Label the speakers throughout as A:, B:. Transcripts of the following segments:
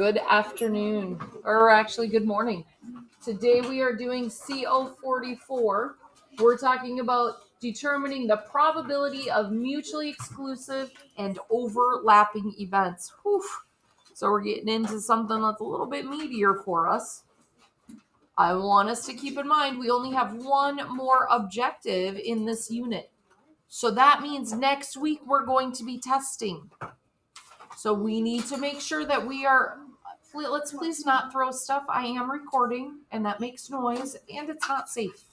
A: Good afternoon, or actually good morning. Today we are doing CO44. We're talking about determining the probability of mutually exclusive and overlapping events. Whew. So we're getting into something that's a little bit meatier for us. I want us to keep in mind we only have one more objective in this unit. So that means next week we're going to be testing. So we need to make sure that we are, let's please not throw stuff. I am recording and that makes noise and it's not safe.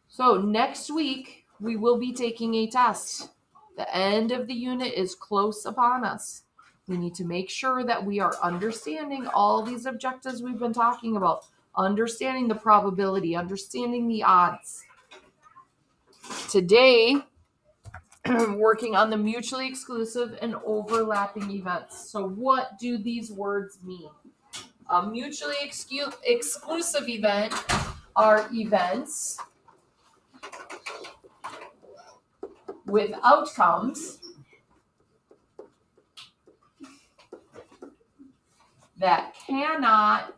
A: So next week we will be taking a test. The end of the unit is close upon us. We need to make sure that we are understanding all these objectives we've been talking about, understanding the probability, understanding the odds. Today, working on the mutually exclusive and overlapping events. So what do these words mean? A mutually exclusive event are events with outcomes that cannot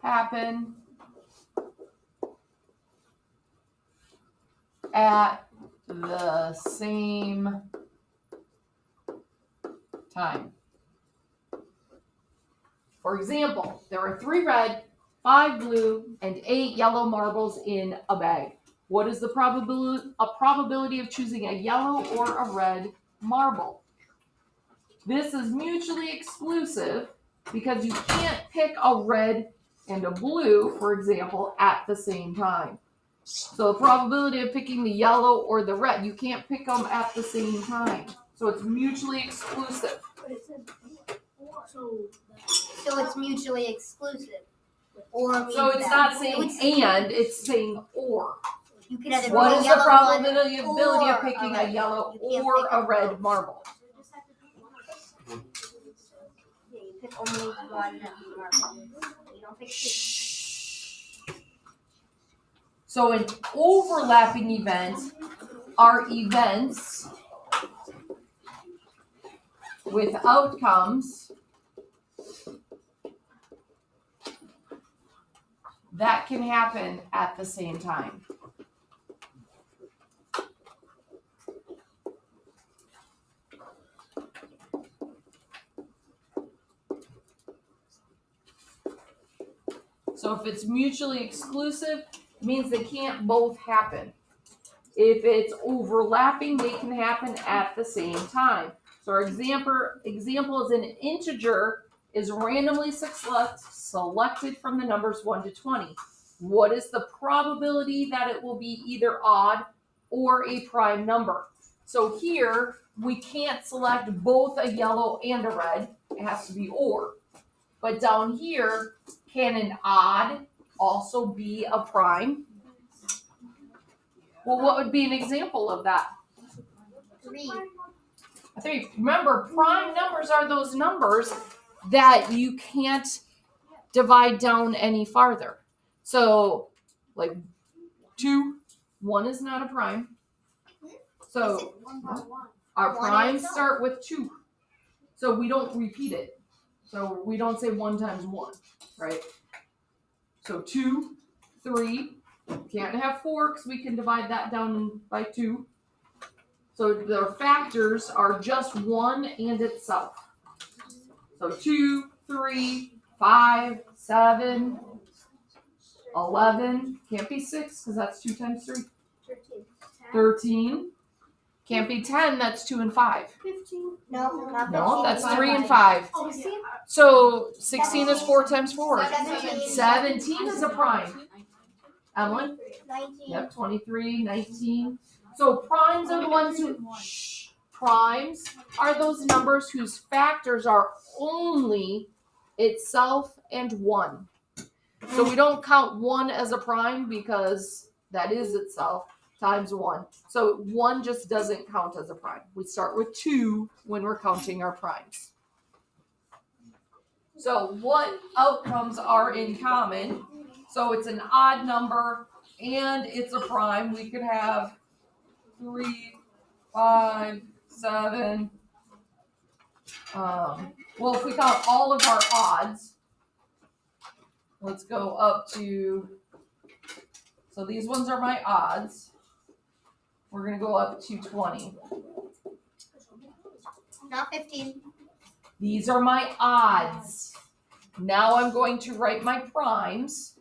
A: happen at the same time. For example, there are 3 red, 5 blue, and 8 yellow marbles in a bag. What is the probability of choosing a yellow or a red marble? This is mutually exclusive because you can't pick a red and a blue, for example, at the same time. So the probability of picking the yellow or the red, you can't pick them at the same time. So it's mutually exclusive.
B: So it's mutually exclusive.
A: So it's not saying and, it's saying or.
B: You can either
A: What is the probability
B: of
A: picking a yellow or a red marble?
B: You pick only one marble. You don't pick 2.
A: So an overlapping event are events with outcomes that can happen at the same time. So if it's mutually exclusive, it means they can't both happen. If it's overlapping, they can happen at the same time. So our example is an integer is randomly selected from the numbers 1 to 20. What is the probability that it will be either odd or a prime number? So here, we can't select both a yellow and a red. It has to be or. But down here, can an odd also be a prime? Well, what would be an example of that?
B: 3.
A: 3. Remember, prime numbers are those numbers that you can't divide down any farther. So, like 2, 1 is not a prime. So, our primes start with 2. So we don't repeat it. So we don't say 1 times 1, right? So 2, 3, can't have 4 because we can divide that down by 2. So the factors are just 1 and itself. So 2, 3, 5, 7, 11. Can't be 6 because that's 2 times 3. 13. Can't be 10, that's 2 and 5.
B: 15. No,
A: that's 3 and 5. So 16 is 4 times 4. 17 is a prime. Emily?
B: 19.
A: Yep, 23, 19. So primes are the ones who, primes are those numbers whose factors are only itself and 1. So we don't count 1 as a prime because that is itself times 1. So 1 just doesn't count as a prime. We start with 2 when we're counting our primes. So what outcomes are in common? So it's an odd number and it's a prime. We could have 3, 5, 7. Well, if we count all of our odds, let's go up to, so these ones are my odds. We're going to go up to 20.
B: Not 15.
A: These are my odds. Now I'm going to write my primes.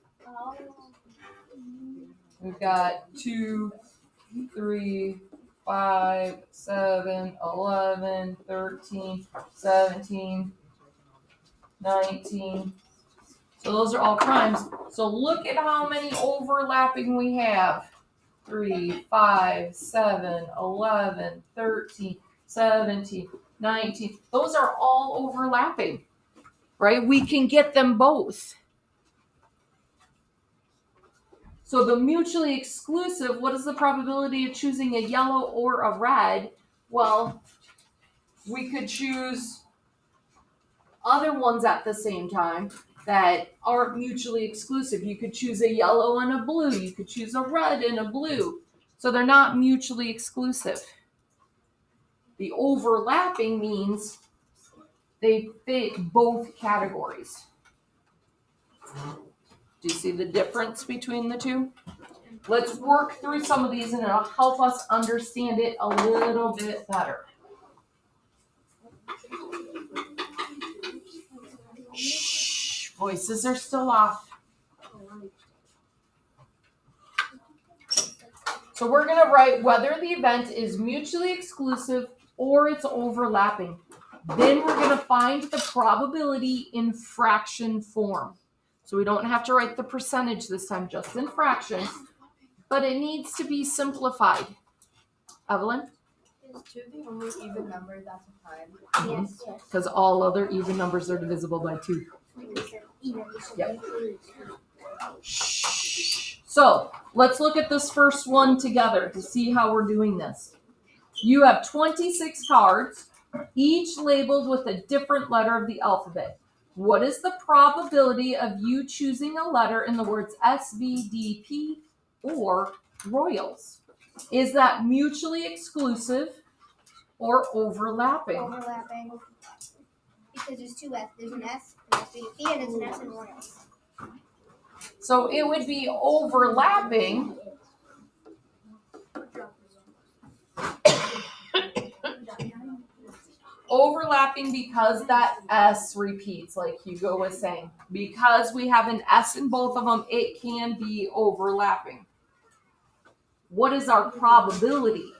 A: We've got 2, 3, 5, 7, 11, 13, 17, 19. So those are all primes. So look at how many overlapping we have. 3, 5, 7, 11, 13, 17, 19. Those are all overlapping, right? We can get them both. So the mutually exclusive, what is the probability of choosing a yellow or a red? Well, we could choose other ones at the same time that aren't mutually exclusive. You could choose a yellow and a blue. You could choose a red and a blue. So they're not mutually exclusive. The overlapping means they fit both categories. Do you see the difference between the two? Let's work through some of these and it'll help us understand it a little bit better. Shh, voices are still off. So we're going to write whether the event is mutually exclusive or it's overlapping. Then we're going to find the probability in fraction form. So we don't have to write the percentage this time, just in fractions. But it needs to be simplified. Evelyn?
C: Is 2 the only even number that's a prime?
B: Yes.
A: Because all other even numbers are divisible by 2. Yep. So let's look at this first one together to see how we're doing this. You have 26 cards, each labeled with a different letter of the alphabet. What is the probability of you choosing a letter in the words SVDP or Royals? Is that mutually exclusive or overlapping?
B: Overlapping. Because there's 2 S. There's an S, an SVP, and there's an S and Royals.
A: So it would be overlapping. Overlapping because that S repeats, like Hugo was saying. Because we have an S in both of them, it can be overlapping. What is our probability?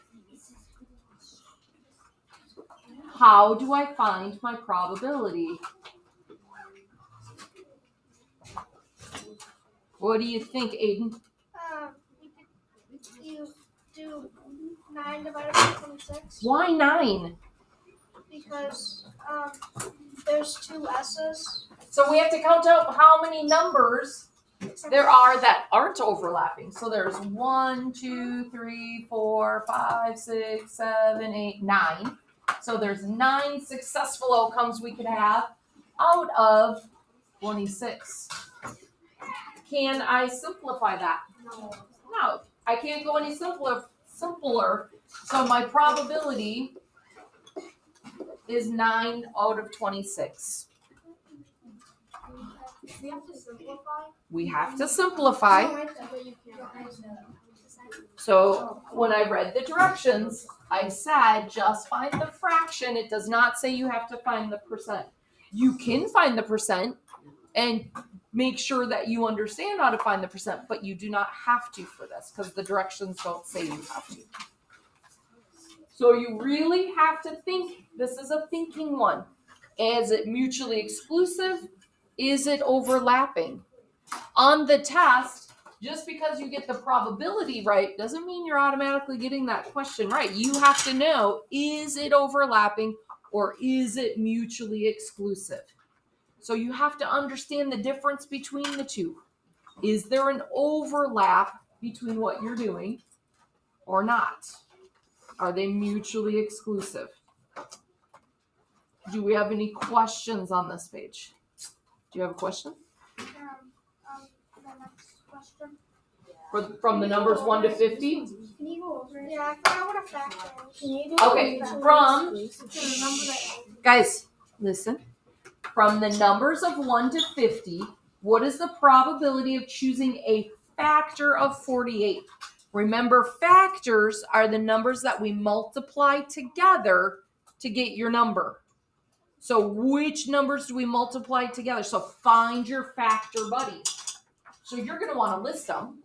A: How do I find my probability? What do you think, Aiden?
B: You do 9 divided by 26.
A: Why 9?
B: Because there's 2 S's.
A: So we have to count out how many numbers there are that aren't overlapping. So there's 1, 2, 3, 4, 5, 6, 7, 8, 9. So there's 9 successful outcomes we could have out of 26. Can I simplify that? No, I can't go any simpler. So my probability is 9 out of 26.
C: We have to simplify.
A: We have to simplify. So when I read the directions, I said just find the fraction. It does not say you have to find the percent. You can find the percent and make sure that you understand how to find the percent, but you do not have to for this because the directions don't say you have to. So you really have to think. This is a thinking one. Is it mutually exclusive? Is it overlapping? On the test, just because you get the probability right doesn't mean you're automatically getting that question right. You have to know, is it overlapping or is it mutually exclusive? So you have to understand the difference between the two. Is there an overlap between what you're doing or not? Are they mutually exclusive? Do we have any questions on this page? Do you have a question?
B: The next question.
A: From the numbers 1 to 50?
B: Can you go over it? Yeah, I forgot what a factor is. Can you do
A: Okay, from, guys, listen. From the numbers of 1 to 50, what is the probability of choosing a factor of 48? Remember, factors are the numbers that we multiply together to get your number. So which numbers do we multiply together? So find your factor buddies. So you're going to want to list them.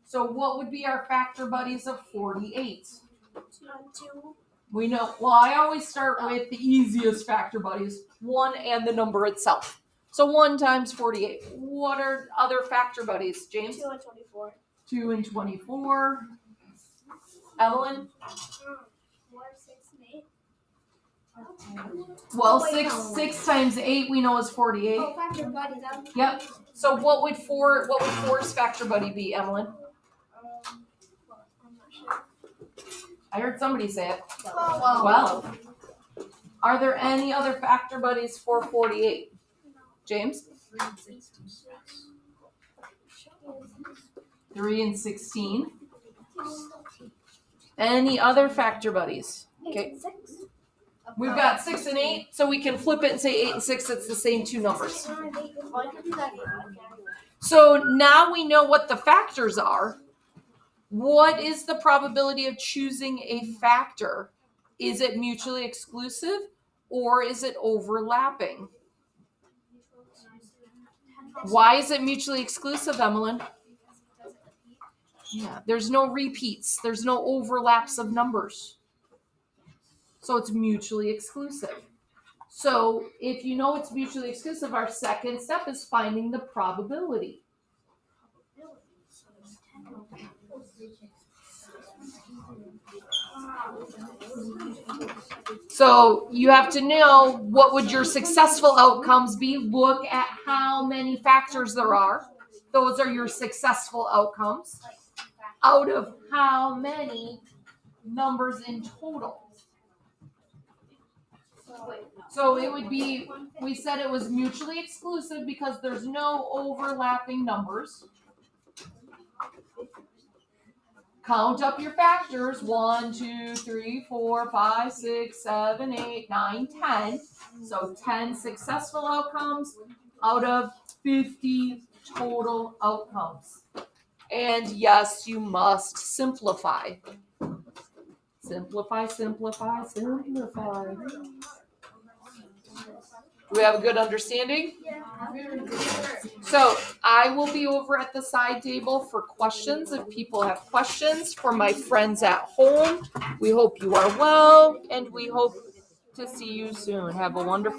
A: So what would be our factor buddies of 48?
B: 2.
A: We know, well, I always start with the easiest factor buddies, 1 and the number itself. So 1 times 48. What are other factor buddies, James?
B: 2 and 24.
A: 2 and 24. Evelyn?
B: 4, 6, and 8.
A: Well, 6 times 8 we know is 48.
B: Oh, factor buddies.
A: Yep. So what would 4's factor buddy be, Evelyn?
B: I'm not sure.
A: I heard somebody say it.
B: 12.
A: 12. Are there any other factor buddies for 48? James? 3 and 16. Any other factor buddies? Okay.
B: 6.
A: We've got 6 and 8, so we can flip it and say 8 and 6, it's the same two numbers. So now we know what the factors are. What is the probability of choosing a factor? Is it mutually exclusive or is it overlapping? Why is it mutually exclusive, Emmeline? Yeah, there's no repeats. There's no overlaps of numbers. So it's mutually exclusive. So if you know it's mutually exclusive, our second step is finding the probability. So you have to know what would your successful outcomes be. Look at how many factors there are. Those are your successful outcomes. Out of how many numbers in total? So it would be, we said it was mutually exclusive because there's no overlapping numbers. Count up your factors. 1, 2, 3, 4, 5, 6, 7, 8, 9, 10. So 10 successful outcomes out of 50 total outcomes. And yes, you must simplify. Simplify, simplify, simplify. Do we have a good understanding?
B: Yeah.
A: So I will be over at the side table for questions if people have questions. For my friends at home, we hope you are well and we hope to see you soon. Have a wonderful